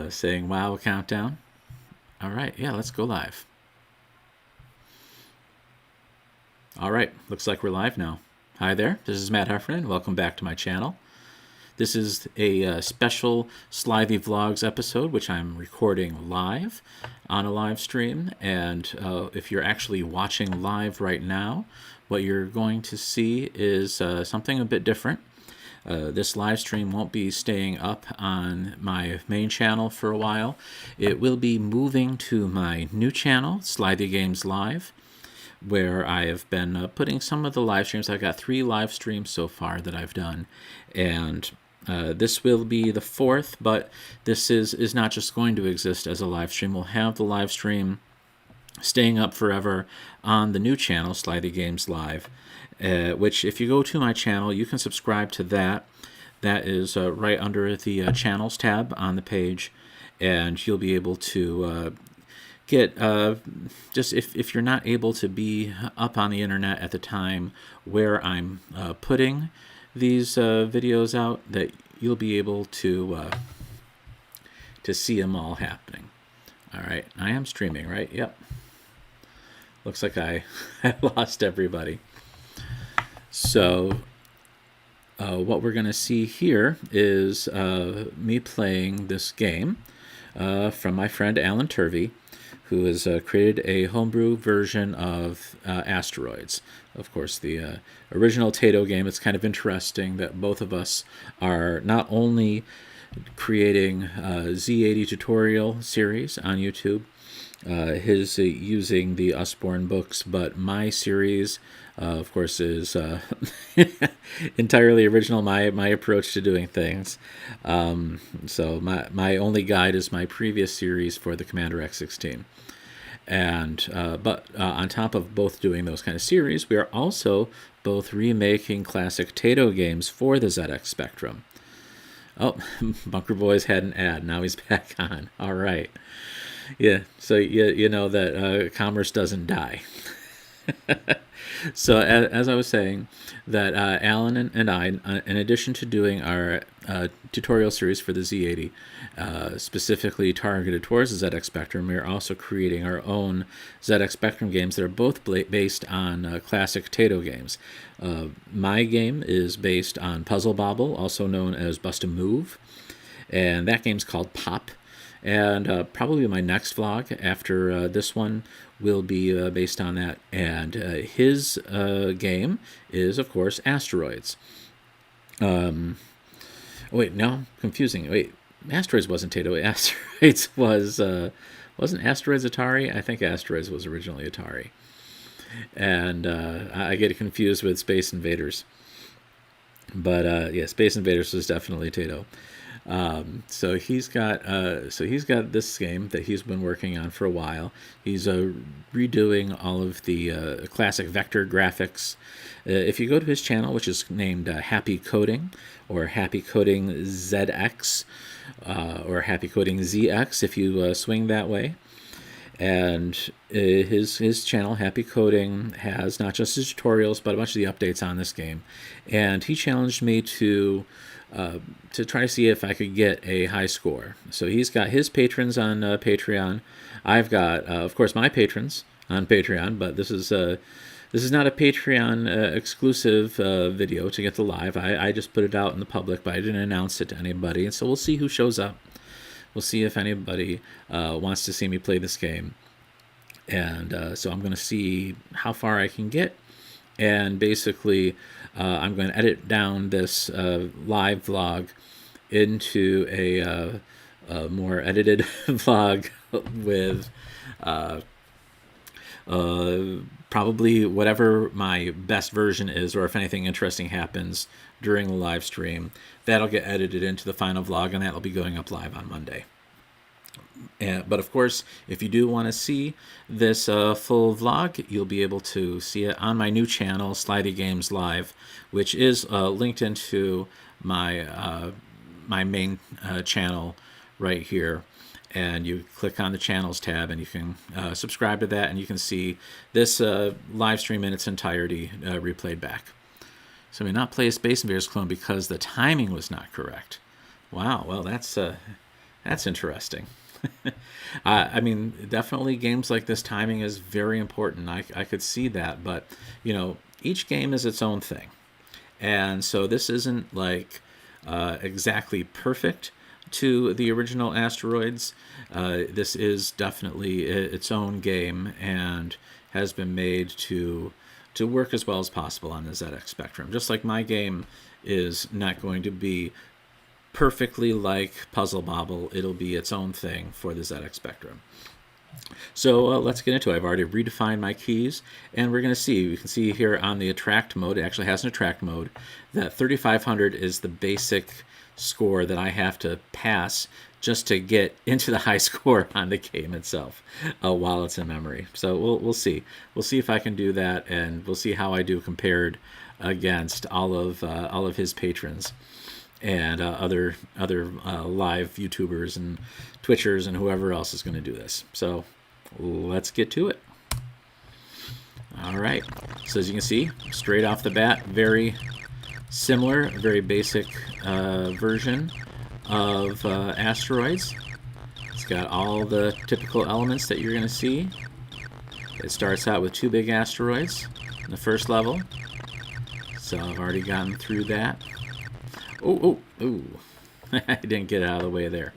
Saying wow countdown. All right, yeah, let's go live. All right, looks like we're live now. Hi there, this is Matt Heffernan. Welcome back to my channel. This is a special Slithy Vlogs episode, which I'm recording live on a live stream. And if you're actually watching live right now, what you're going to see is something a bit different. This live stream won't be staying up on my main channel for a while. It will be moving to my new channel, Slithy Games Live, where I have been putting some of the live streams. I've got 3 live streams so far that I've done, and this will be the 4th, but this is not just going to exist as a live stream. We'll have the live stream staying up forever on the new channel, Slithy Games Live, which if you go to my channel, you can subscribe to that. That is right under the channels tab on the page, and you'll be able to get, just if you're not able to be up on the internet at the time where I'm putting these videos out, that you'll be able to see them all happening. All right, I am streaming, right? Yep. Looks like I lost everybody. So what we're going to see here is me playing this game from my friend Alan Turvey, who has created a homebrew version of Asteroids. Of course, the original Tato game. It's kind of interesting that both of us are not only creating a Z80 tutorial series on YouTube, his using the Usborne books, but my series, of course, is entirely original, my approach to doing things. So my only guide is my previous series for the Commander X16. And but on top of both doing those kind of series, we are also both remaking classic Tato games for the ZX Spectrum. Oh, Bunker Boys had an ad. Now he's back on. All right. Yeah, so you know that commerce doesn't die. So as I was saying, that Alan and I, in addition to doing our tutorial series for the Z80, specifically targeted towards the ZX Spectrum, we are also creating our own ZX Spectrum games that are both based on classic Tato games. My game is based on Puzzle Bobble, also known as Bust a Move, and that game's called Pop. And probably my next vlog after this one will be based on that. And his game is, of course, Asteroids. Wait, now I'm confusing. Wait, Asteroids wasn't Tato. Asteroids was, wasn't Asteroids Atari? I think Asteroids was originally Atari. And I get it confused with Space Invaders. But yeah, Space Invaders was definitely Tato. So he's got this game that he's been working on for a while. He's redoing all of the classic vector graphics. If you go to his channel, which is named Happy Coding, or Happy Coding ZX, or Happy Coding ZX, if you swing that way. And his channel, Happy Coding, has not just his tutorials, but a bunch of the updates on this game. And he challenged me to try to see if I could get a high score. So he's got his patrons on Patreon. I've got, of course, my patrons on Patreon, but this is not a Patreon exclusive video to get the live. I just put it out in the public, but I didn't announce it to anybody. And so we'll see who shows up. We'll see if anybody wants to see me play this game. And so I'm going to see how far I can get. And basically, I'm going to edit down this live vlog into a more edited vlog with probably whatever my best version is, or if anything interesting happens during the live stream, that'll get edited into the final vlog, and that'll be going up live on Monday. But of course, if you do want to see this full vlog, you'll be able to see it on my new channel, Slithy Games Live, which is linked into my my main channel right here. And you click on the channels tab, and you can subscribe to that, and you can see this live stream in its entirety replayed back. So we not play a Space Invaders clone because the timing was not correct. Wow, well that's That's interesting. I mean, definitely games like this, timing is very important. I could see that, but each game is its own thing, and so this isn't like exactly perfect to the original Asteroids. This is definitely its own game and has been made to work as well as possible on the ZX Spectrum. Just like my game is not going to be perfectly like Puzzle Bobble, it'll be its own thing for the ZX Spectrum. So let's get into it. I've already redefined my keys, and we're going to see. You can see here on the attract mode, it actually has an attract mode, that 3500 is the basic score that I have to pass just to get into the high score on the game itself while it's in memory. So we'll see. We'll see if I can do that, and we'll see how I do compared against all of his patrons and other live YouTubers and Twitchers and whoever else is going to do this. So let's get to it. All right. So as you can see, straight off the bat, very similar, very basic version of Asteroids. It's got all the typical elements that you're going to see. It starts out with 2 big asteroids in the first level. So I've already gotten through that. Oh. I didn't get out of the way there.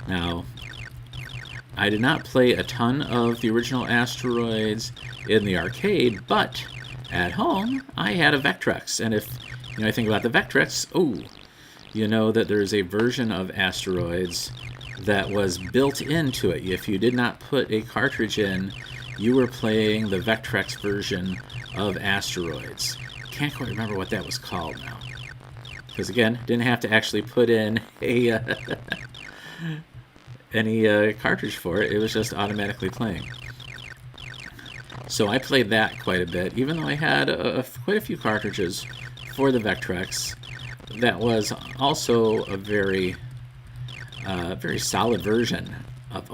Now, I did not play a ton of the original Asteroids in the arcade, but at home, I had a Vectrex. And if I think about the Vectrex, you know that there's a version of Asteroids that was built into it. If you did not put a cartridge in, you were playing the Vectrex version of Asteroids. Can't quite remember what that was called now. Because again, didn't have to actually put in a any cartridge for it. It was just automatically playing. So I played that quite a bit, even though I had quite a few cartridges for the Vectrex. That was also a very solid version of...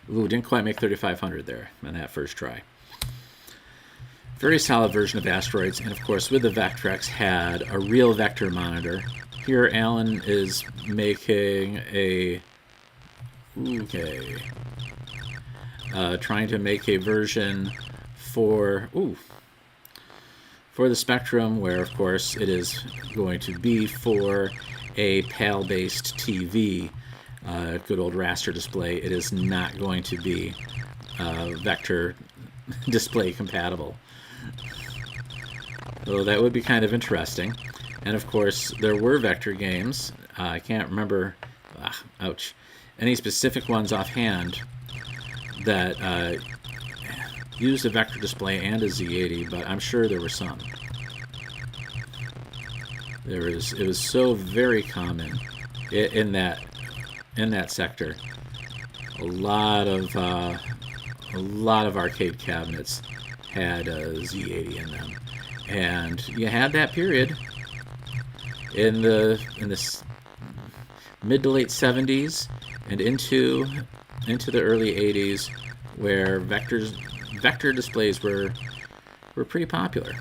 didn't quite make 3500 there in that first try. Very solid version of Asteroids, and of course with the Vectrex had a real vector monitor. Here Alan is making a... trying to make a version for the Spectrum, where of course it is going to be for a PAL-based TV, good old raster display. It is not going to be vector display compatible. So that would be kind of interesting. And of course, there were vector games. I can't remember, any specific ones offhand that used a vector display and a Z80, but I'm sure there were some. It was so very common in that sector. A lot of arcade cabinets had a Z80 in them, and you had that period in the mid to late 70s and into the early 80s, where vector displays were pretty popular,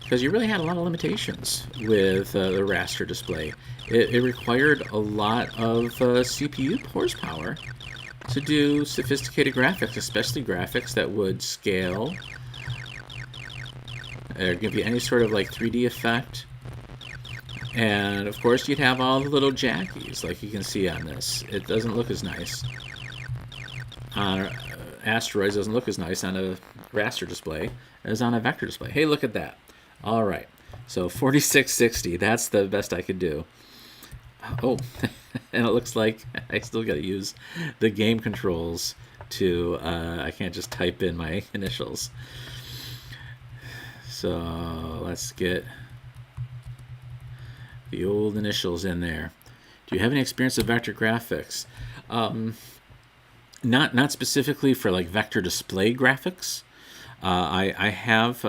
because you really had a lot of limitations with the raster display. It required a lot of CPU horsepower to do sophisticated graphics, especially graphics that would scale or give you any sort of like 3D effect. And of course you'd have all the little jackies like you can see on this. It doesn't look as nice on Asteroids, doesn't look as nice on a raster display as on a vector display. Hey, look at that. All right, so 4660, that's the best I could do. And it looks like I still got to use the game controls to, I can't just type in my initials. So let's get the old initials in there. Do you have any experience with vector graphics? Not specifically for like vector display graphics. I have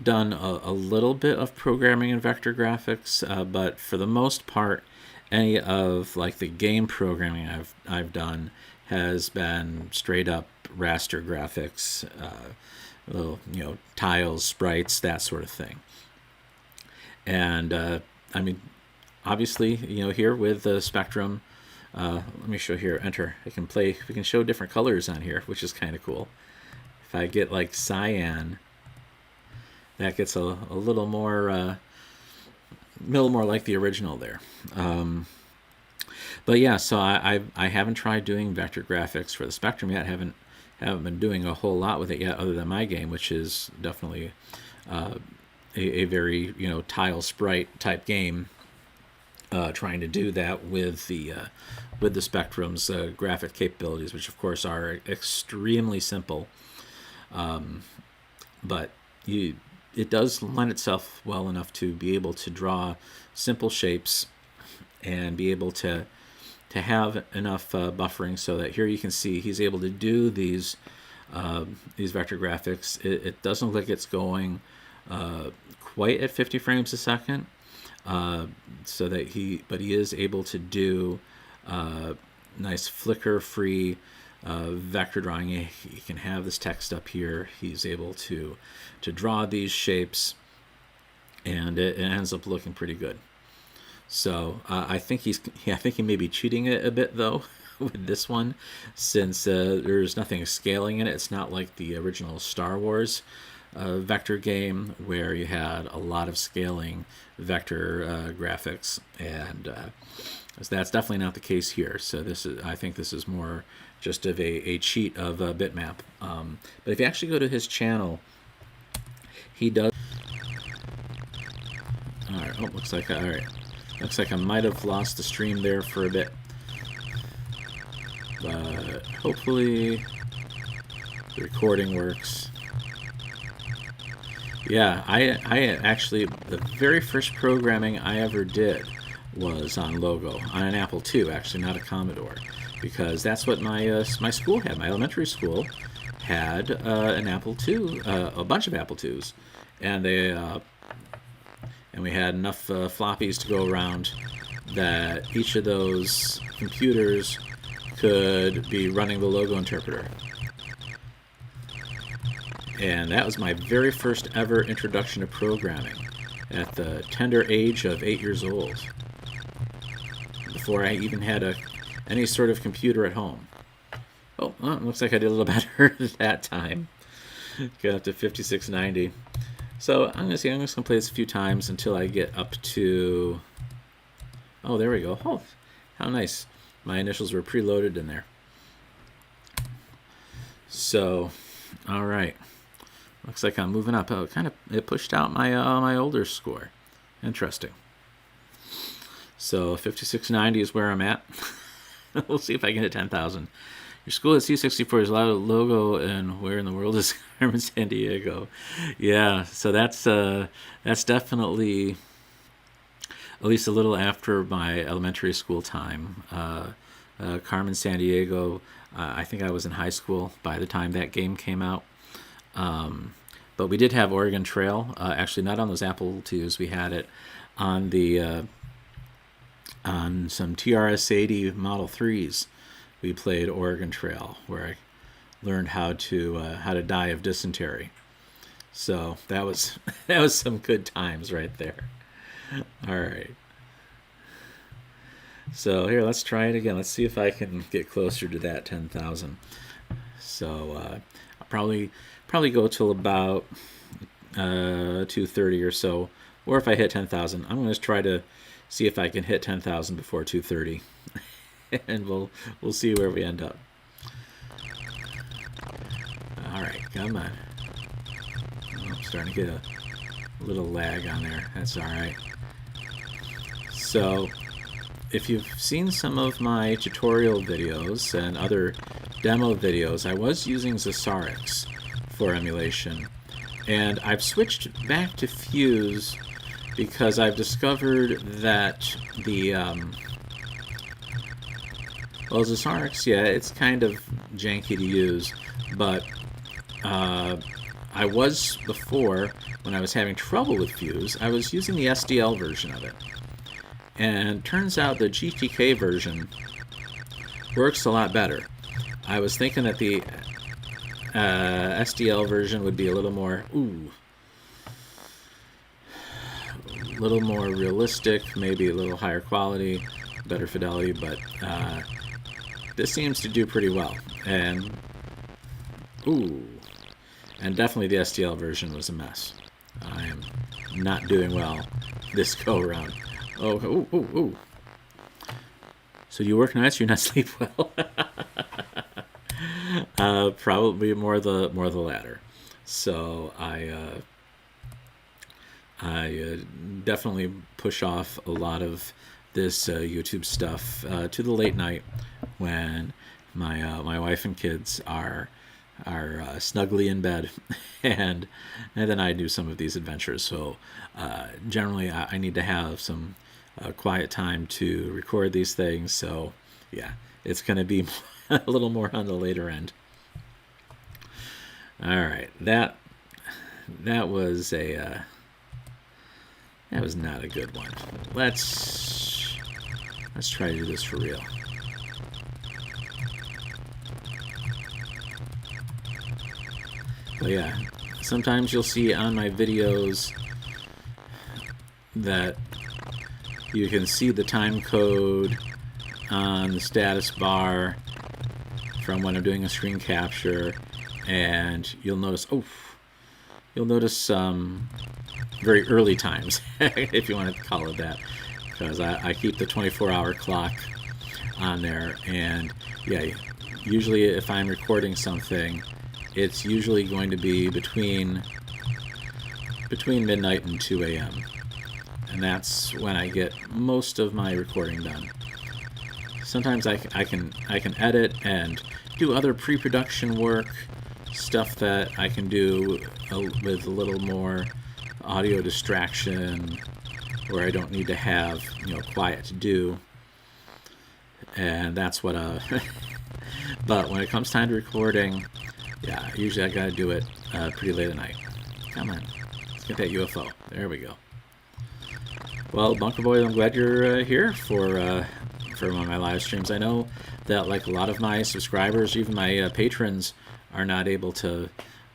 done a little bit of programming in vector graphics, but for the most part, any of like the game programming I've done has been straight up raster graphics, little tiles, sprites, that sort of thing. And I mean, obviously, here with the spectrum, let me show here, enter. We can show different colors on here, which is kind of cool. If I get like cyan, that gets a little more like the original there. But yeah, so I haven't tried doing vector graphics for the spectrum yet. Haven't been doing a whole lot with it yet, other than my game, which is definitely a very tile sprite type game. Trying to do that with the Spectrum's graphic capabilities, which of course are extremely simple, but it does lend itself well enough to be able to draw simple shapes and be able to have enough buffering so that here you can see he's able to do these vector graphics. It doesn't look like it's going quite at 50 frames a second. So that he is able to do nice flicker-free vector drawing. He can have this text up here. He's able to draw these shapes, and it ends up looking pretty good. So I think he may be cheating it a bit though with this one, since there's nothing scaling in it. It's not like the original Star Wars vector game where you had a lot of scaling vector graphics, and that's definitely not the case here. So I think this is more just of a cheat of a bitmap. But if you actually go to his channel, he does. All right. Oh, looks like I might have lost the stream there for a bit, but hopefully the recording works. Yeah, I actually, the very first programming I ever did was on Logo, on an Apple II, actually, not a Commodore, because that's what my school had. My elementary school had an Apple II, a bunch of Apple IIs, and we had enough floppies to go around that each of those computers could be running the Logo interpreter. And that was my very first ever introduction to programming at the tender age of 8 years old, before I even had any sort of computer at home. Oh, well, it looks like I did a little better that time. Got up to 5690. So I'm just going to play this a few times until I get up to... Oh, there we go. Oh, how nice. My initials were preloaded in there. So, all right. Looks like I'm moving up. Oh, it pushed out my older score. Interesting. So 5690 is where I'm at. We'll see if I can hit 10,000. Your school at C64 is a lot of Logo, and where in the world is Carmen San Diego? Yeah, so that's definitely at least a little after my elementary school time. Carmen San Diego. I think I was in high school by the time that game came out. But we did have Oregon Trail, actually not on those Apple IIs. We had it on the on some TRS-80 Model 3s. We played Oregon Trail, where I learned how to die of dysentery. So that was some good times right there. All right. So here, let's try it again. Let's see if I can get closer to that 10,000. So I'll probably go till about 2:30 or so, or if I hit 10,000, I'm going to try to see if I can hit 10,000 before 2:30, and we'll see where we end up. All right, come on. Oh, I'm starting to get a little lag on there. That's all right. So, if you've seen some of my tutorial videos and other demo videos, I was using Asteroids for emulation, and I've switched back to Fuse because I've discovered that the Asteroids, yeah, it's kind of janky to use, but I was before, when I was having trouble with Fuse, I was using the SDL version of it. And turns out the GTK version works a lot better. I was thinking that the SDL version would be a little more little more realistic, maybe a little higher quality, better fidelity, but this seems to do pretty well. And and definitely the STL version was a mess. I am not doing well this go around. Oh. So you work nights, you not sleep well? Probably more the latter. So I definitely push off a lot of this YouTube stuff to the late night when my wife and kids are snugly in bed, and then I do some of these adventures. So generally, I need to have some quiet time to record these things. So yeah, it's going to be a little more on the later end. All right, that was not a good one. Let's try to do this for real. But yeah, sometimes you'll see on my videos that you can see the time code on the status bar from when I'm doing a screen capture, and you'll notice very early times, if you want to call it that, because I keep the 24-hour clock on there, and yeah, usually if I'm recording something, it's usually going to be between midnight and 2 a.m. and that's when I get most of my recording done. Sometimes I can edit and do other pre-production work, stuff that I can do with a little more audio distraction, where I don't need to have quiet to do, and that's what but when it comes time to recording, yeah, usually I gotta do it pretty late at night. Come on, let's get that UFO. There we go. Well, Bunker Boy, I'm glad you're here for one of my live streams. I know that like a lot of my subscribers, even my patrons, are not able to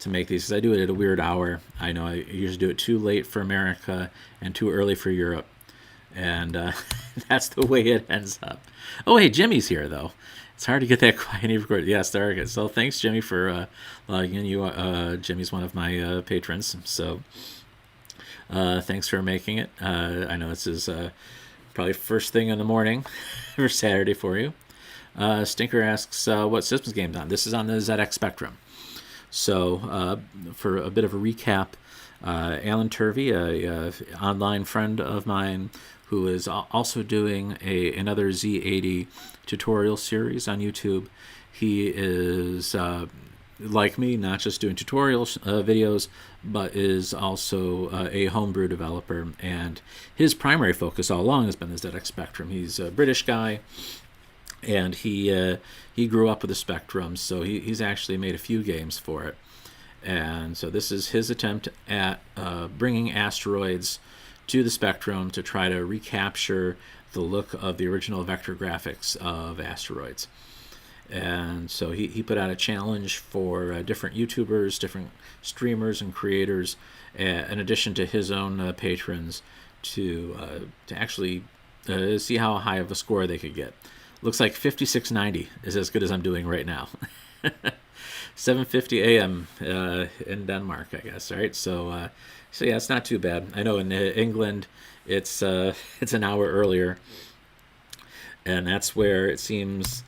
make these, because I do it at a weird hour. I know I usually do it too late for America and too early for Europe, and that's the way it ends up. Oh, hey, Jimmy's here though. It's hard to get that quiet and recorded. Yes, there we go. So thanks, Jimmy, for logging in. Jimmy's one of my patrons, so thanks for making it. I know this is probably first thing in the morning for Saturday for you. Stinker asks, what systems game's on? This is on the ZX Spectrum. So for a bit of a recap, Alan Turvey, a online friend of mine, who is also doing another Z80 tutorial series on YouTube. He is, like me, not just doing tutorial videos, but is also a homebrew developer. And his primary focus all along has been the ZX Spectrum. He's a British guy, and he grew up with the Spectrum, so he's actually made a few games for it. And so this is his attempt at bringing Asteroids to the Spectrum to try to recapture the look of the original vector graphics of Asteroids. And so he put out a challenge for different YouTubers, different streamers and creators, in addition to his own patrons, to actually see how high of a score they could get. Looks like 5690 is as good as I'm doing right now. 7:50 a.m. In Denmark, I guess. Right, so yeah, it's not too bad. I know in England it's an hour earlier, and that's where it seems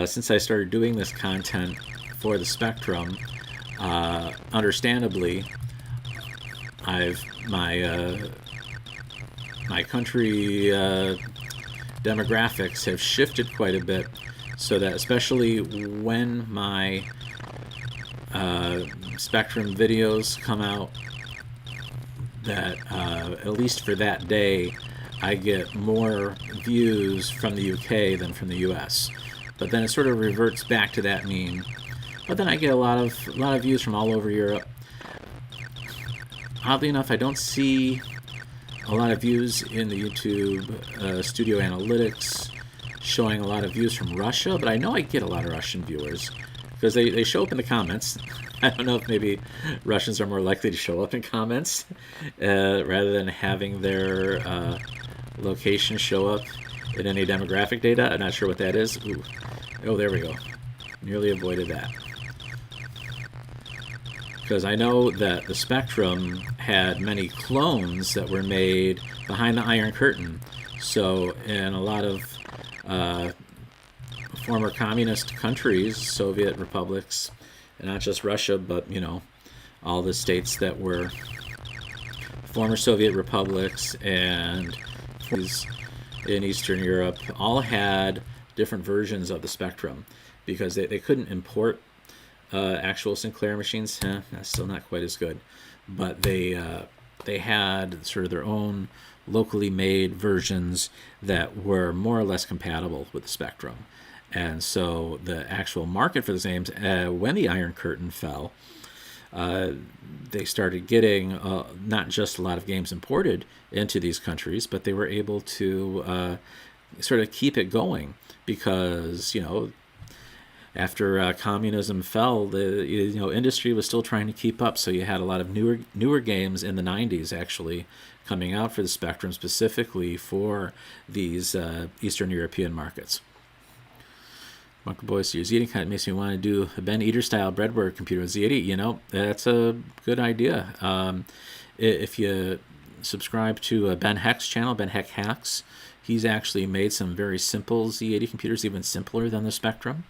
since I started doing this content for the Spectrum, understandably, my country demographics have shifted quite a bit, so that especially when my Spectrum videos come out, that at least for that day, I get more views from the UK than from the US. But then it sort of reverts back to that mean. But then I get a lot of views from all over Europe. Oddly enough, I don't see a lot of views in the YouTube Studio Analytics showing a lot of views from Russia, but I know I get a lot of Russian viewers because they show up in the comments. I don't know if maybe Russians are more likely to show up in comments rather than having their location show up in any demographic data. I'm not sure what that is. Ooh. Oh, there we go. Nearly avoided that. Because I know that the Spectrum had many clones that were made behind the Iron Curtain. So in a lot of former communist countries, Soviet republics, and not just Russia, but, you know, all the states that were former Soviet republics and in Eastern Europe all had different versions of the Spectrum because they couldn't import actual Sinclair machines. That's still not quite as good, but they had sort of their own locally made versions that were more or less compatible with the Spectrum. And so the actual market for the games, when the Iron Curtain fell, they started getting not just a lot of games imported into these countries, but they were able to sort of keep it going because, you know, after communism fell, the industry was still trying to keep up. So you had a lot of newer games in the 90s actually coming out for the Spectrum specifically for these Eastern European markets. Bunker Boys, your Z80 kind of makes me want to do a Ben Eater style breadboard computer with Z80. You know, that's a good idea. If you subscribe to Ben Heck's channel, Ben Heck Hacks, he's actually made some very simple Z80 computers, even simpler than the Spectrum.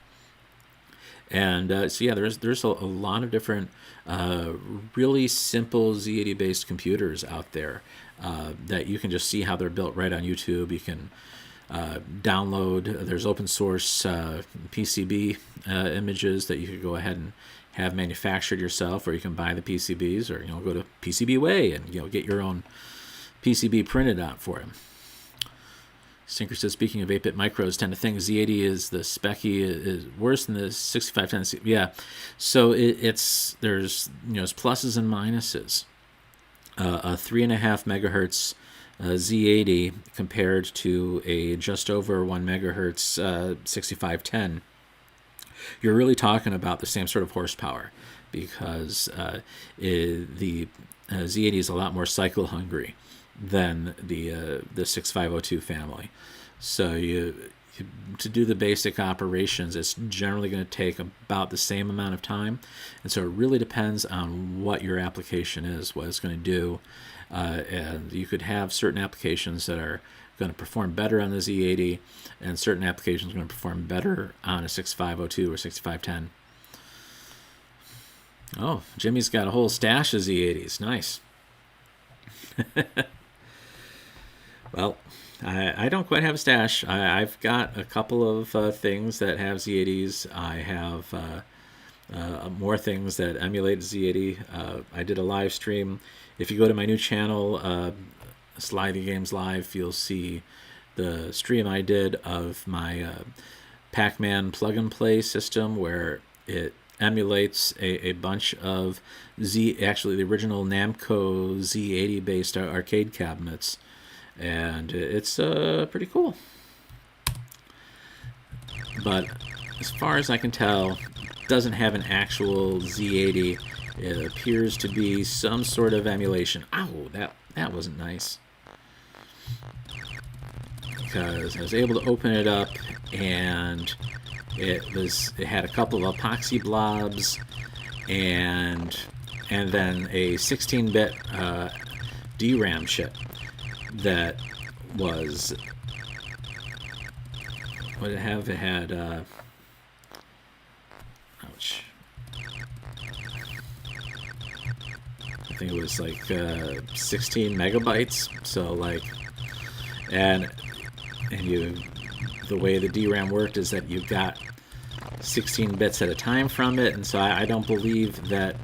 And so yeah, there's a lot of different really simple Z80 based computers out there that you can just see how they're built right on YouTube. You can download. There's open source PCB images that you could go ahead and have manufactured yourself, or you can buy the PCBs, or go to PCBWay and get your own PCB printed out for them. Stinker says, speaking of 8-bit micros, tend to think Z80 is the Speccy is worse than the 6510. Yeah, so there's there's pluses and minuses. A 3.5 megahertz Z80 compared to a just over 1 megahertz 6510. You're really talking about the same sort of horsepower because the Z80 is a lot more cycle hungry than the 6502 family. So to do the basic operations, it's generally going to take about the same amount of time, and so it really depends on what your application is, what it's going to do. And you could have certain applications that are going to perform better on the Z80, and certain applications are going to perform better on a 6502 or 6510. Oh, Jimmy's got a whole stash of Z80s. Nice. Well, I don't quite have a stash. I've got a couple of things that have Z80s. I have more things that emulate Z80. I did a live stream. If you go to my new channel, Slithy Games Live, you'll see the stream I did of my Pac-Man plug-and-play system where it emulates a bunch of actually the original Namco Z80 based arcade cabinets, and it's pretty cool. But as far as I can tell, it doesn't have an actual Z80. It appears to be some sort of emulation. Ow, that wasn't nice. Because I was able to open it up, and it had a couple of epoxy blobs, and then a 16-bit DRAM chip that was, what did it have? It had ouch. I think it was like 16 megabytes. So like, and the way the DRAM worked is that you got 16 bits at a time from it, and so I don't believe that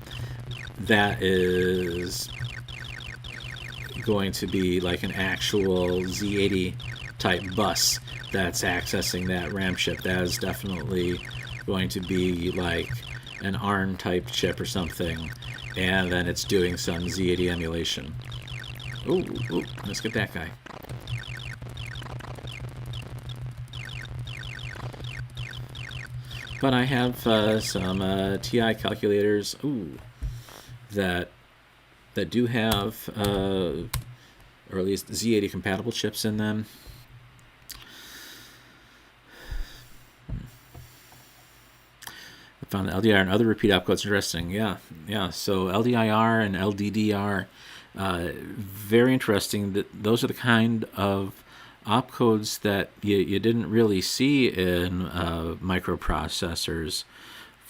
is going to be like an actual Z80 type bus that's accessing that RAM chip. That is definitely going to be like an ARM type chip or something, and then it's doing some Z80 emulation. Ooh, let's get that guy. But I have some TI calculators, that do have, or at least Z80 compatible chips in them. I found LDR and other repeat opcodes interesting. Yeah. So LDIR and LDDR, very interesting. Those are the kind of opcodes that you didn't really see in microprocessors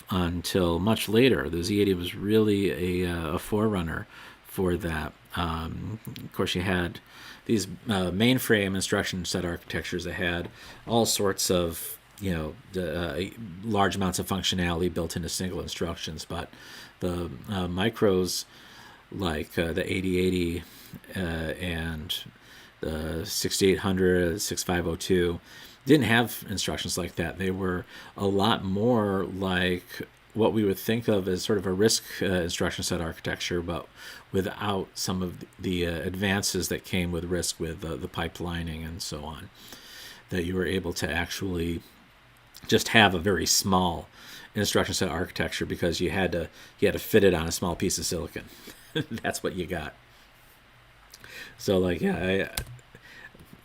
until much later. The Z80 was really a forerunner for that. Of course, you had these mainframe instruction set architectures that had all sorts of large amounts of functionality built into single instructions, but the micros like the 8080 and the 6800, 6502 didn't have instructions like that. They were a lot more like what we would think of as sort of a RISC instruction set architecture, but without some of the advances that came with RISC, with the pipelining and so on, that you were able to actually just have a very small instruction set architecture because you had to fit it on a small piece of silicon. That's what you got. So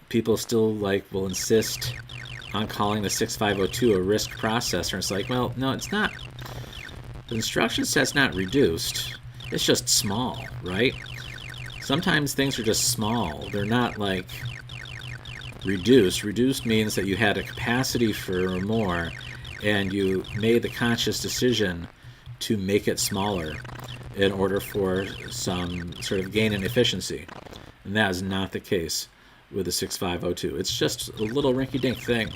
people still will insist on calling the 6502 a RISC processor. It's like, well, no, it's not. The instruction set's not reduced. It's just small, right? Sometimes things are just small. They're not reduced. Reduced means that you had a capacity for more, and you made the conscious decision to make it smaller in order for some sort of gain in efficiency. And that is not the case with the 6502. It's just a little rinky-dink thing.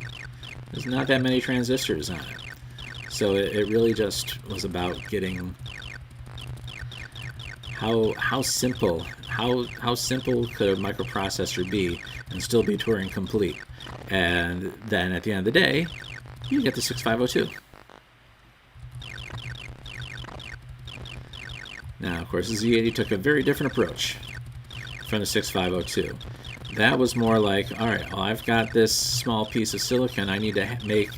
There's not that many transistors on it. So it really just was about getting how simple could a microprocessor be and still be Turing complete. And then at the end of the day, you get the 6502. Now, of course, the Z80 took a very different approach from the 6502. That was more like, all right, well, I've got this small piece of silicon. I need to make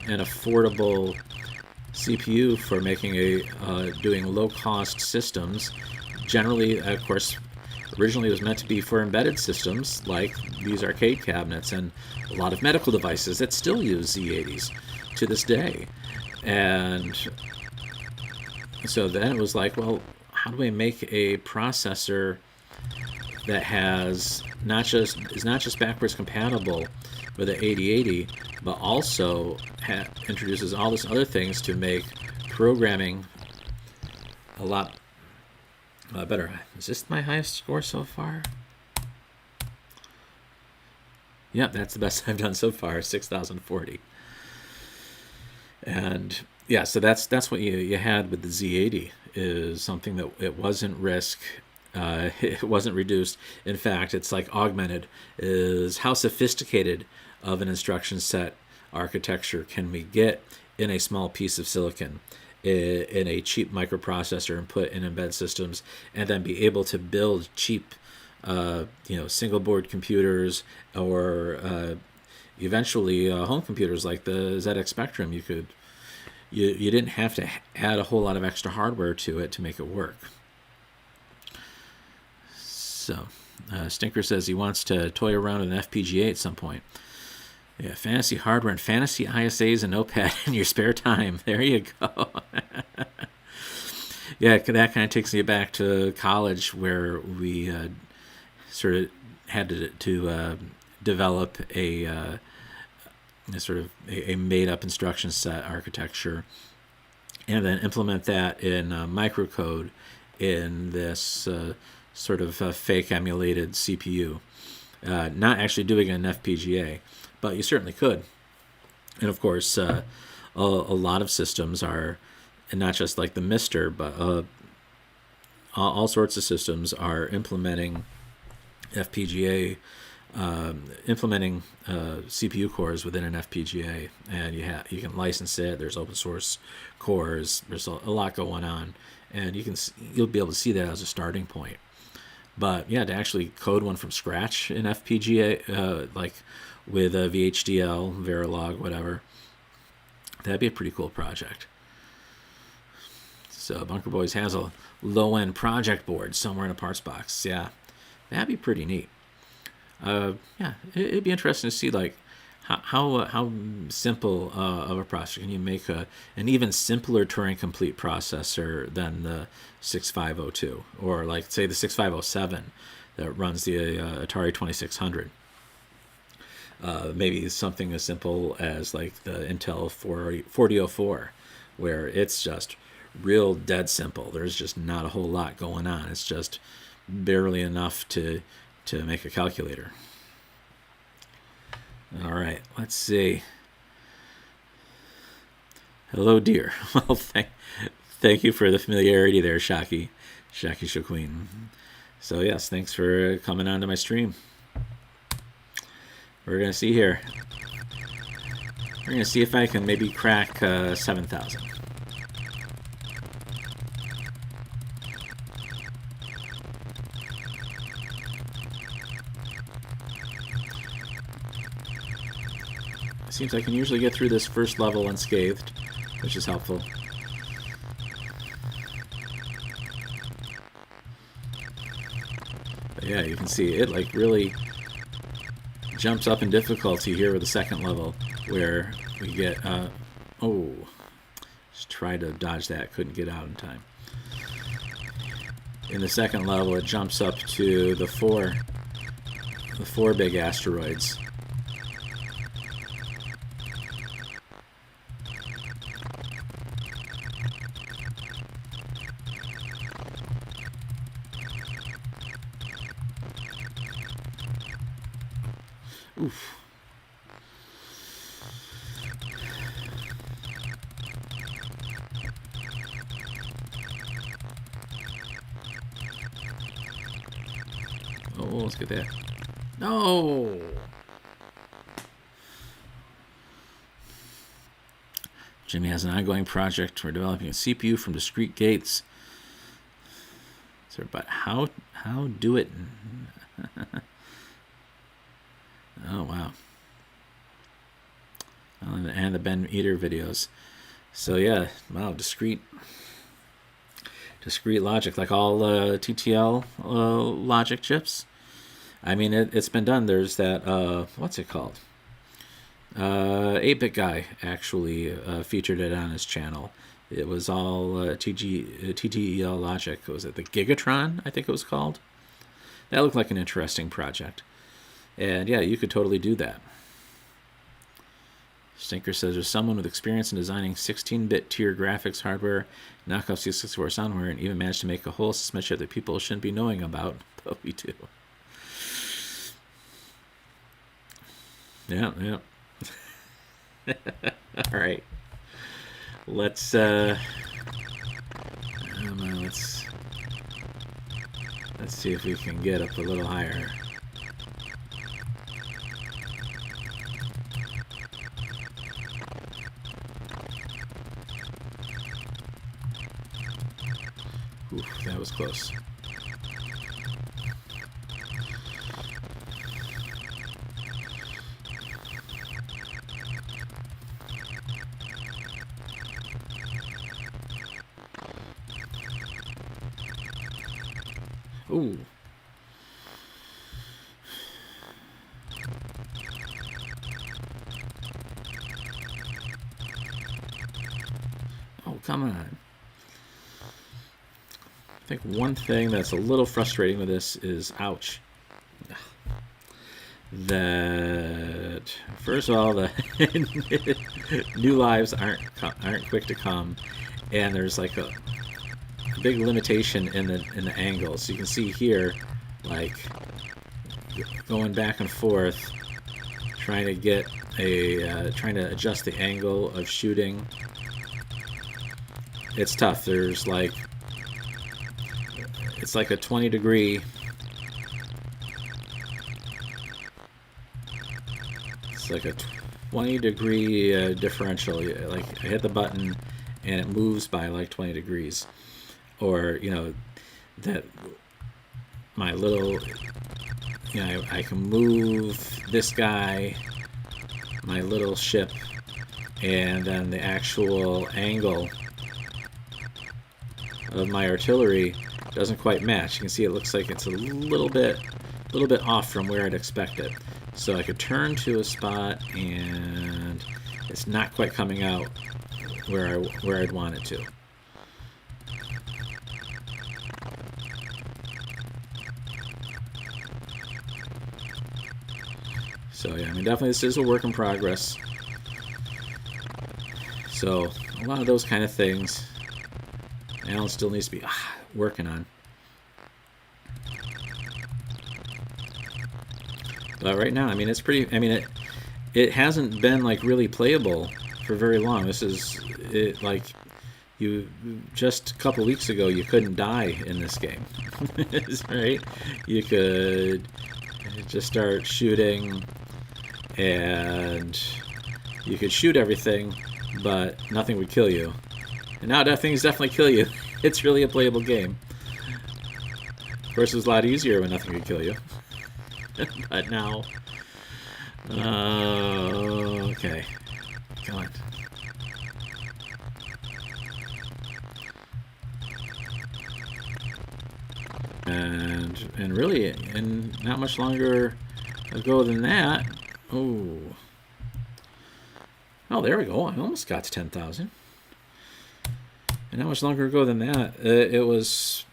an affordable CPU for making doing low-cost systems. Generally, of course, originally it was meant to be for embedded systems like these arcade cabinets and a lot of medical devices that still use Z80s to this day. And so then it was like, well, how do we make a processor that is not just backwards compatible with the 8080, but also introduces all these other things to make programming a lot better. Is this my highest score so far? Yep, that's the best I've done so far, 6,040. And yeah, so that's what you had with the Z80, is something that it wasn't RISC. It wasn't reduced. In fact, it's augmented. Is how sophisticated of an instruction set architecture can we get in a small piece of silicon, in a cheap microprocessor, and put in embedded systems, and then be able to build cheap, single board computers, or eventually home computers like the ZX Spectrum. You didn't have to add a whole lot of extra hardware to it to make it work. So, Stinker says he wants to toy around with an FPGA at some point. Yeah, fantasy hardware and fantasy ISAs and Notepad in your spare time. There you go. Yeah, that kind of takes me back to college, where we sort of had to develop a sort of a made-up instruction set architecture, and then implement that in microcode in this sort of fake emulated CPU. Not actually doing an FPGA, but you certainly could. And of course, a lot of systems are, and not just like the MiSTer, but all sorts of systems are implementing FPGA, implementing CPU cores within an FPGA, and you can license it. There's open source cores. There's a lot going on, and you'll be able to see that as a starting point. But yeah, to actually code one from scratch in FPGA, like with a VHDL, Verilog, whatever, That'd be a pretty cool project. So Bunker Boys has a low-end project board somewhere in a parts box. Yeah, that'd be pretty neat. Yeah, it'd be interesting to see like how simple of a processor can you make an even simpler Turing complete processor than the 6502, or like say the 6507 that runs the Atari 2600. Maybe something as simple as like the Intel 4004, where it's just real dead simple. There's just not a whole lot going on. It's just barely enough to make a calculator. All right, let's see. Hello, dear. Well, thank you for the familiarity there, Shaki Shaqueen. So yes, thanks for coming on to my stream. We're gonna see here. We're gonna see if I can maybe crack 7,000. Seems I can usually get through this first level unscathed, which is helpful. But yeah, you can see it like really jumps up in difficulty here with the second level, where we get oh, just tried to dodge that, couldn't get out in time. In the second level, it jumps up to the four big asteroids. Oof. Oh, let's get that. No! Jimmy has an ongoing project. We're developing a CPU from discrete gates. So, but how do it? Oh, wow. And the Ben Eater videos. So, yeah, wow, discrete logic, like all TTL logic chips. I mean, it's been done. There's that, what's it called? 8-Bit Guy actually featured it on his channel. It was all TTL logic. Was it the Gigatron, I think it was called? That looked like an interesting project. And yeah, you could totally do that. Stinker says there's someone with experience in designing 16-bit tier graphics hardware, knockoff C64 software, and even managed to make a whole system chip that people shouldn't be knowing about. But we do. Yeah. All right. Let's let's see if we can get up a little higher. Oof, that was close. Ooh. Oh, come on. I think one thing that's a little frustrating with this is, ouch, that first of all, the new lives aren't quick to come, and there's like a big limitation in the angle. So you can see here, like going back and forth, trying to get a trying to adjust the angle of shooting. It's tough. There's like, it's like a 20-degree. It's like a 20-degree differential. Like I hit the button and it moves by like 20 degrees. Or, you know, that my little, you know, I can move this guy, my little ship, and then the actual angle of my artillery doesn't quite match. You can see it looks like it's a little bit off from where I'd expect it. So I could turn to a spot and it's not quite coming out where I'd want it to. So yeah, I mean, definitely this is a work in progress. So a lot of those kind of things Alan still needs to be working on. But right now, I mean, it's pretty, I mean, it hasn't been like really playable for very long. This is it, like you just a couple weeks ago you couldn't die in this game. Right? You could just start shooting and you could shoot everything, but nothing would kill you. And now things definitely kill you. It's really a playable game. Of course, it was a lot easier when nothing could kill you. But now... okay. Come on. And really, and not much longer ago than that... Oh, there we go. I almost got to 10,000. And not much longer ago than that, it was...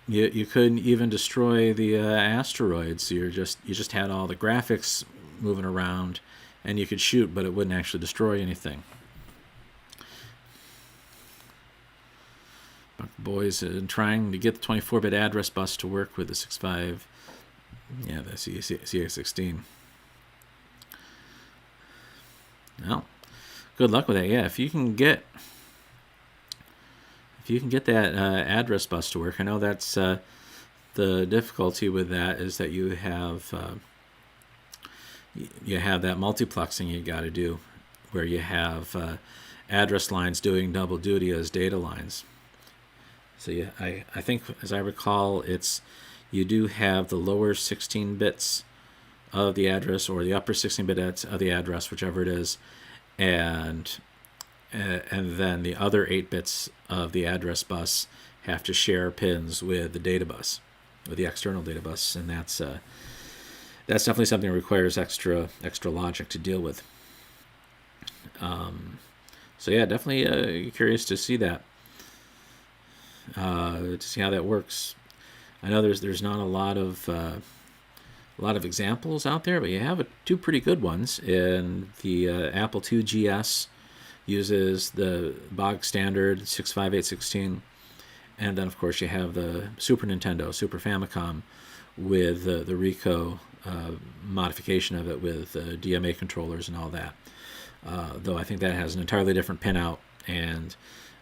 You couldn't even destroy the asteroids. You just had all the graphics moving around, and you could shoot, but it wouldn't actually destroy anything. Boys trying to get the 24-bit address bus to work with the 65, the CA16. Well, good luck with that. Yeah, if you can get that address bus to work, I know that's the difficulty with that is that you have that multiplexing you got to do, where you have address lines doing double duty as data lines. So yeah, I think, as I recall, you do have the lower 16 bits of the address or the upper 16 bits of the address, whichever it is, and then the other 8 bits of the address bus have to share pins with the data bus, with the external data bus, and that's definitely something that requires extra logic to deal with. So yeah, definitely curious to see that, to see how that works. I know there's not a lot of examples out there, but you have 2 pretty good ones. In the Apple II GS uses the bog standard 65816, and then of course you have the Super Nintendo, Super Famicom, with the Ricoh modification of it with DMA controllers and all that. Though I think that has an entirely different pinout, and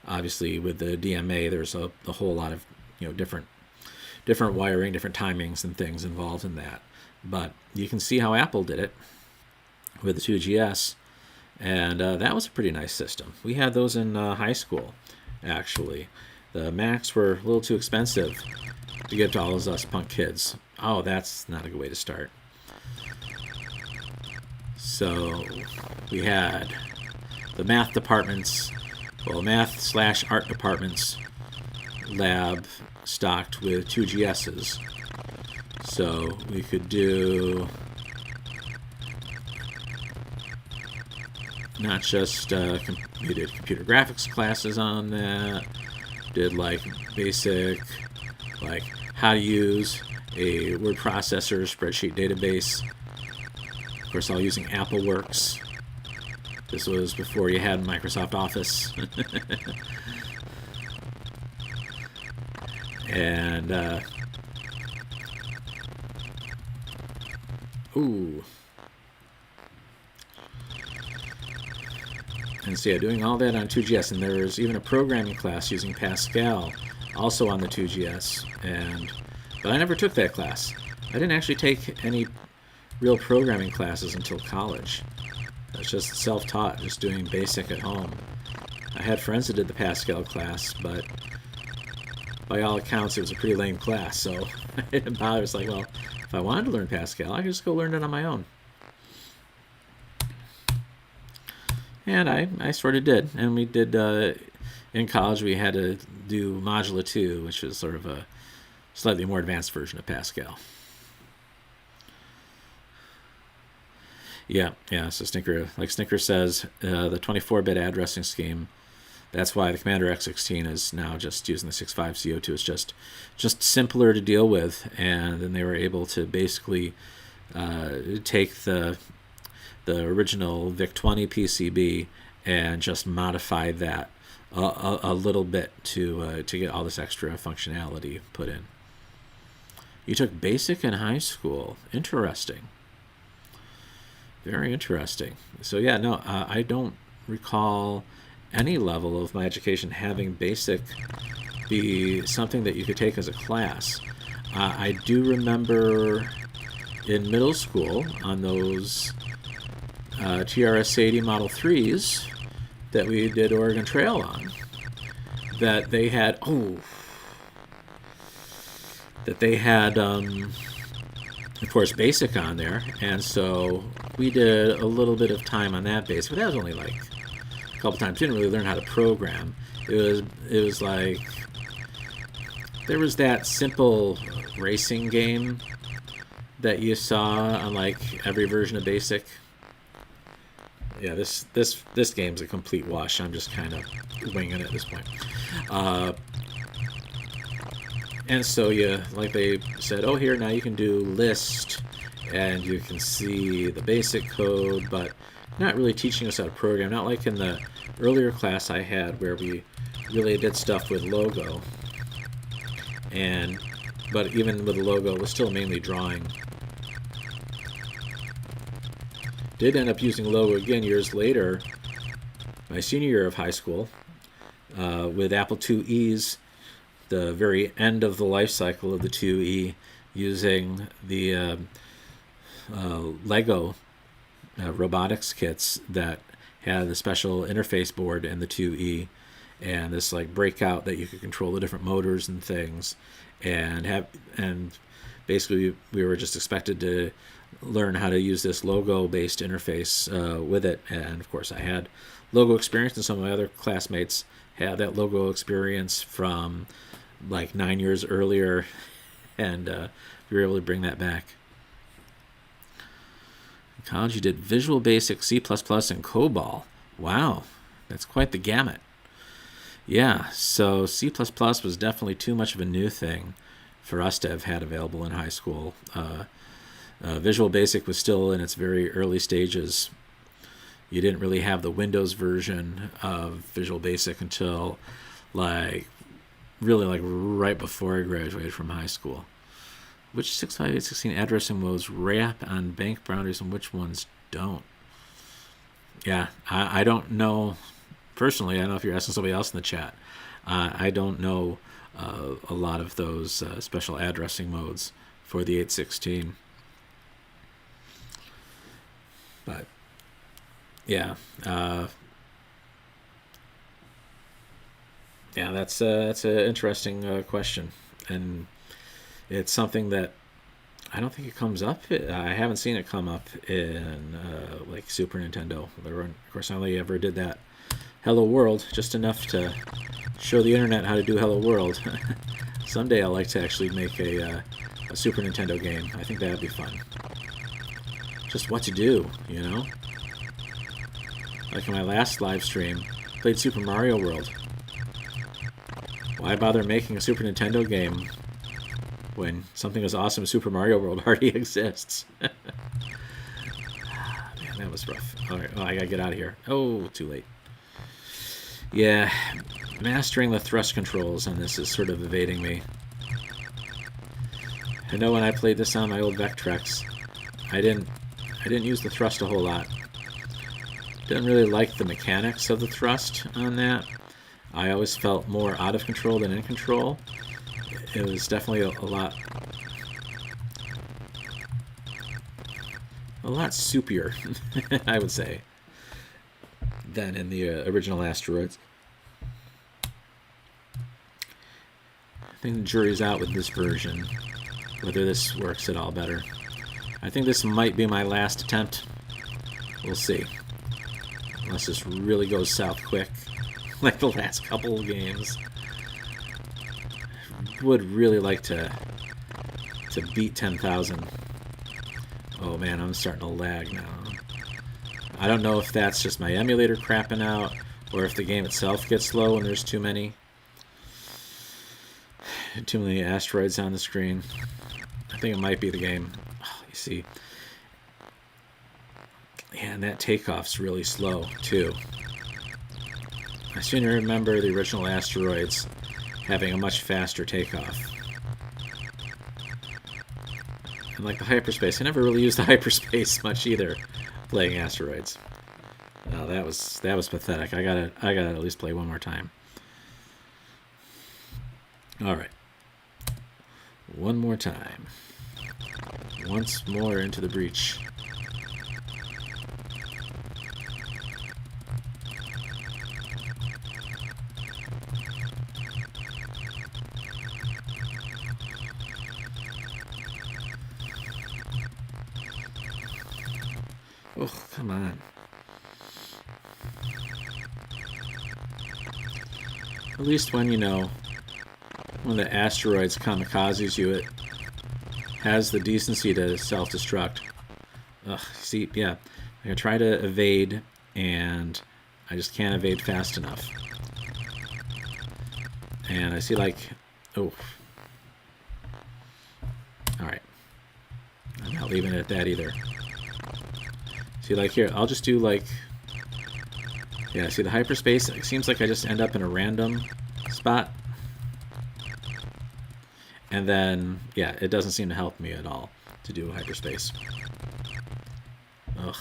obviously with the DMA there's a whole lot of different wiring, different timings and things involved in that. But you can see how Apple did it with the 2GS, and that was a pretty nice system. We had those in high school, actually. The Macs were a little too expensive to give to all of us punk kids. Oh, that's not a good way to start. So we had the math department's, math/art department's lab stocked with 2GSs. So we could do not just we did computer graphics classes on that, did like basic, like how to use a word processor, spreadsheet database. Of course, all using AppleWorks. This was before you had Microsoft Office. And and so yeah, doing all that on 2GS, and there was even a programming class using Pascal also on the 2GS, but I never took that class. I didn't actually take any real programming classes until college. I was just self-taught, just doing basic at home. I had friends that did the Pascal class, but by all accounts it was a pretty lame class, so I didn't bother. It's like, well, if I wanted to learn Pascal, I could just go learn it on my own. And I sort of did. And we did, in college, we had to do Modula 2, which is sort of a slightly more advanced version of Pascal. Yeah. So Stinker says, the 24-bit addressing scheme, that's why the Commander X16 is now just using the 6.5 CO2. It's just simpler to deal with, and then they were able to basically take the original VIC-20 PCB and just modify that a little bit to get all this extra functionality put in. You took BASIC in high school. Interesting. Very interesting. So yeah, no, I don't recall any level of my education having BASIC be something that you could take as a class. I do remember in middle school on those TRS-80 Model 3s that we did Oregon Trail on, that they had, of course, BASIC on there, and so we did a little bit of time on that BASIC, but that was only like a couple times. Didn't really learn how to program. It was like there was that simple racing game that you saw on like every version of BASIC. Yeah, this game's a complete wash. I'm just kind of winging it at this point. And so like they said, here now you can do list, and you can see the basic code, but not really teaching us how to program. Not like in the earlier class I had where we really did stuff with logo, but even with the logo, it was still mainly drawing. Did end up using logo again years later, my senior year of high school, with Apple IIe's, the very end of the life cycle of the 2E, using the Lego robotics kits that had the special interface board in the 2E, and this like breakout that you could control the different motors and things, and basically we were just expected to learn how to use this logo-based interface with it. And of course I had logo experience, and some of my other classmates had that logo experience from like 9 years earlier, and we were able to bring that back. In college you did Visual Basic, C++, and COBOL. Wow, that's quite the gamut. Yeah, so C++ was definitely too much of a new thing for us to have had available in high school. Visual Basic was still in its very early stages. You didn't really have the Windows version of Visual Basic until really right before I graduated from high school. Which 65816 addressing modes wrap on bank boundaries and which ones don't? Yeah, I don't know. Personally, I don't know if you're asking somebody else in the chat. I don't know a lot of those special addressing modes for the 816. But yeah, that's an interesting question, and it's something that I don't think it comes up. I haven't seen it come up in like Super Nintendo. Of course, I only ever did that Hello World, just enough to show the internet how to do Hello World. Someday I'd like to actually make a Super Nintendo game. I think that would be fun. Just what to do, you know? Like in my last live stream, played Super Mario World. Why bother making a Super Nintendo game when something as awesome as Super Mario World already exists? Man, that was rough. Alright, I gotta get out of here. Oh, too late. Yeah, mastering the thrust controls on this is sort of evading me. I know when I played this on my old Vectrex, I didn't use the thrust a whole lot. Didn't really like the mechanics of the thrust on that. I always felt more out of control than in control. It was definitely a lot soupier, I would say, than in the original Asteroids. I think the jury's out with this version, whether this works at all better. I think this might be my last attempt. We'll see. unless this really goes south quick, like the last couple of games. Would really like to beat 10,000. Oh man, I'm starting to lag now. I don't know if that's just my emulator crapping out, or if the game itself gets slow when there's too many asteroids on the screen. I think it might be the game. Oh, you see. Yeah, and that takeoff's really slow, too. I seem to remember the original Asteroids having a much faster takeoff. And like the hyperspace, I never really used the hyperspace much either, playing Asteroids. Oh, that was pathetic. I gotta at least play one more time. All right. One more time. Once more into the breach. Oh, come on. At least when, when the asteroids kamikazes you, it has the decency to self-destruct. Ugh, see, yeah. I try to evade, and I just can't evade fast enough. And I see, like... Oh. Alright. I'm not leaving it at that either. See, like here, I'll just do, like... Yeah, see the hyperspace? It seems like I just end up in a random spot. And then, yeah, it doesn't seem to help me at all to do hyperspace. Ugh.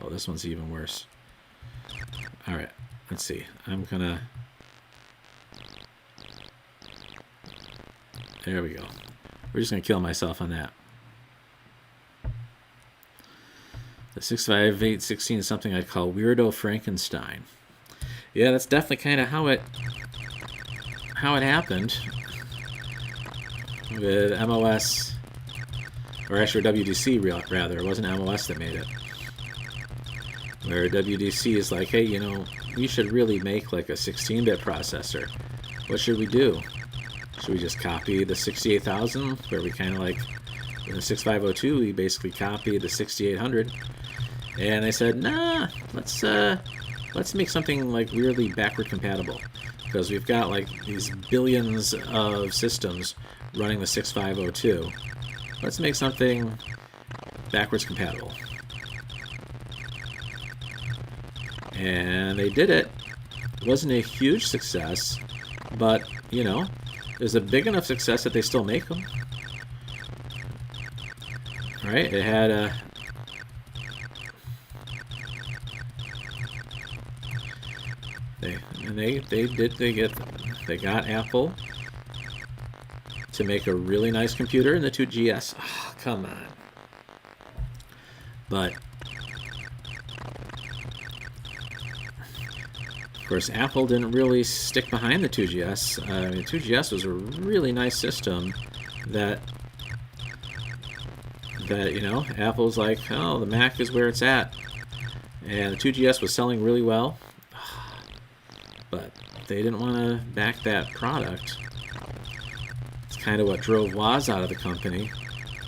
Oh, this one's even worse. Alright, let's see. I'm gonna... There we go. We're just gonna kill myself on that. The 65816 is something I call Weirdo Frankenstein. Yeah, that's definitely kind of how it happened with MOS, or actually WDC rather. It wasn't MOS that made it. Where WDC is like, hey, we should really make like a 16-bit processor. What should we do? Should we just copy the 68,000, where we kind of like, in the 6502, we basically copied the 6800. And they said, nah, let's make something like weirdly backward compatible, because we've got like these billions of systems running the 6502. Let's make something backwards compatible. And they did it. It wasn't a huge success, but it was a big enough success that they still make them. Right? It had a... They got Apple to make a really nice computer in the 2GS. Oh, come on. But of course, Apple didn't really stick behind the 2GS. I mean, 2GS was a really nice system that Apple's like, oh, the Mac is where it's at. And the 2GS was selling really well. But they didn't want to back that product. It's kind of what drove Woz out of the company,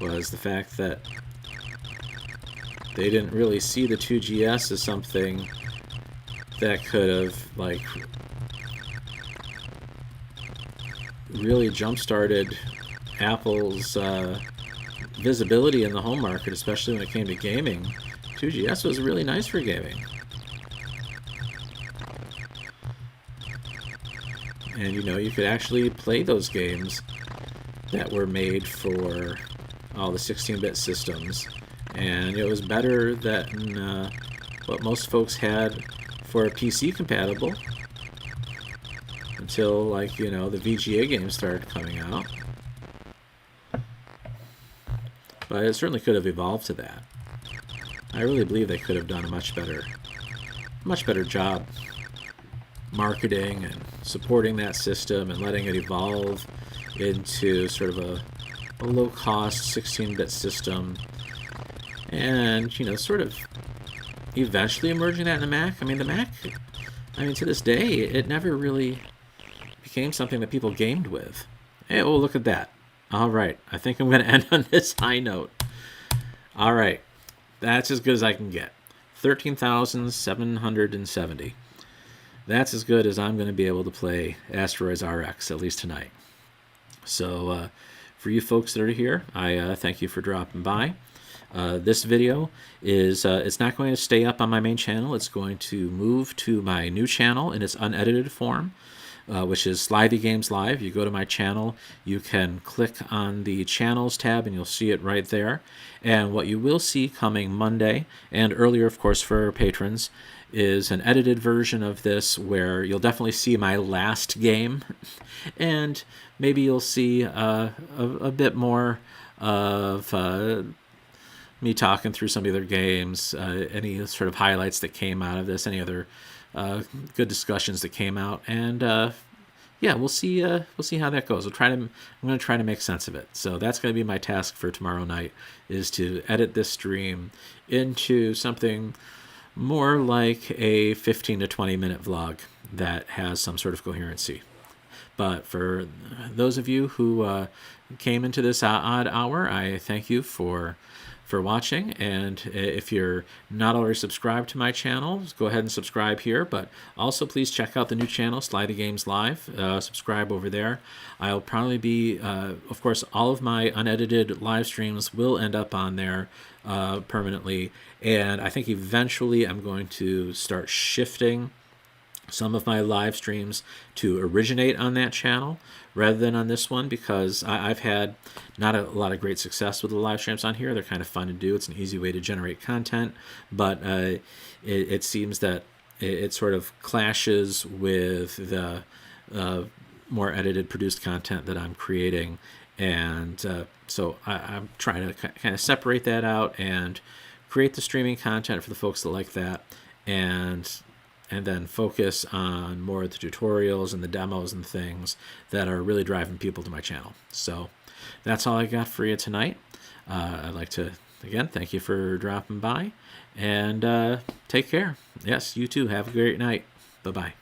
was the fact that they didn't really see the 2GS as something that could have, like, really jump-started Apple's visibility in the home market, especially when it came to gaming. 2GS was really nice for gaming. And, you could actually play those games that were made for all the 16-bit systems. And it was better than what most folks had for a PC compatible. Until, like, the VGA games started coming out. But it certainly could have evolved to that. I really believe they could have done a much better job marketing and supporting that system and letting it evolve into sort of a low-cost 16-bit system, and sort of eventually merging that in the Mac. I mean, the Mac, I mean, to this day, it never really became something that people gamed with. Hey, oh, look at that. All right, I think I'm going to end on this high note. All right, that's as good as I can get. 13,770. That's as good as I'm going to be able to play Asteroids RX, at least tonight. So for you folks that are here, I thank you for dropping by. This video is it's not going to stay up on my main channel. It's going to move to my new channel in its unedited form, which is Slithy Games Live. You go to my channel, you can click on the channels tab and you'll see it right there. And what you will see coming Monday, and earlier of course for patrons, is an edited version of this where you'll definitely see my last game and maybe you'll see a bit more of me talking through some of the other games, any sort of highlights that came out of this, any other good discussions that came out, and yeah, we'll see how that goes. I'm going to try to make sense of it. So that's going to be my task for tomorrow night, is to edit this stream into something more like a 15 to 20 minute vlog that has some sort of coherency. But for those of you who came into this odd hour, I thank you for watching. And if you're not already subscribed to my channel, go ahead and subscribe here. But also please check out the new channel, Slithy Games Live. Subscribe over there. I'll probably be, of course, all of my unedited live streams will end up on there permanently. And I think eventually I'm going to start shifting some of my live streams to originate on that channel rather than on this one, because I've had not a lot of great success with the live streams on here. They're kind of fun to do. It's an easy way to generate content, but it seems that it sort of clashes with the more edited, produced content that I'm creating. And so I'm trying to kind of separate that out and create the streaming content for the folks that like that, and then focus on more of the tutorials and the demos and things that are really driving people to my channel. So that's all I got for you tonight. I'd like to, again, thank you for dropping by, and take care. Yes, you too. Have a great night. Bye-bye.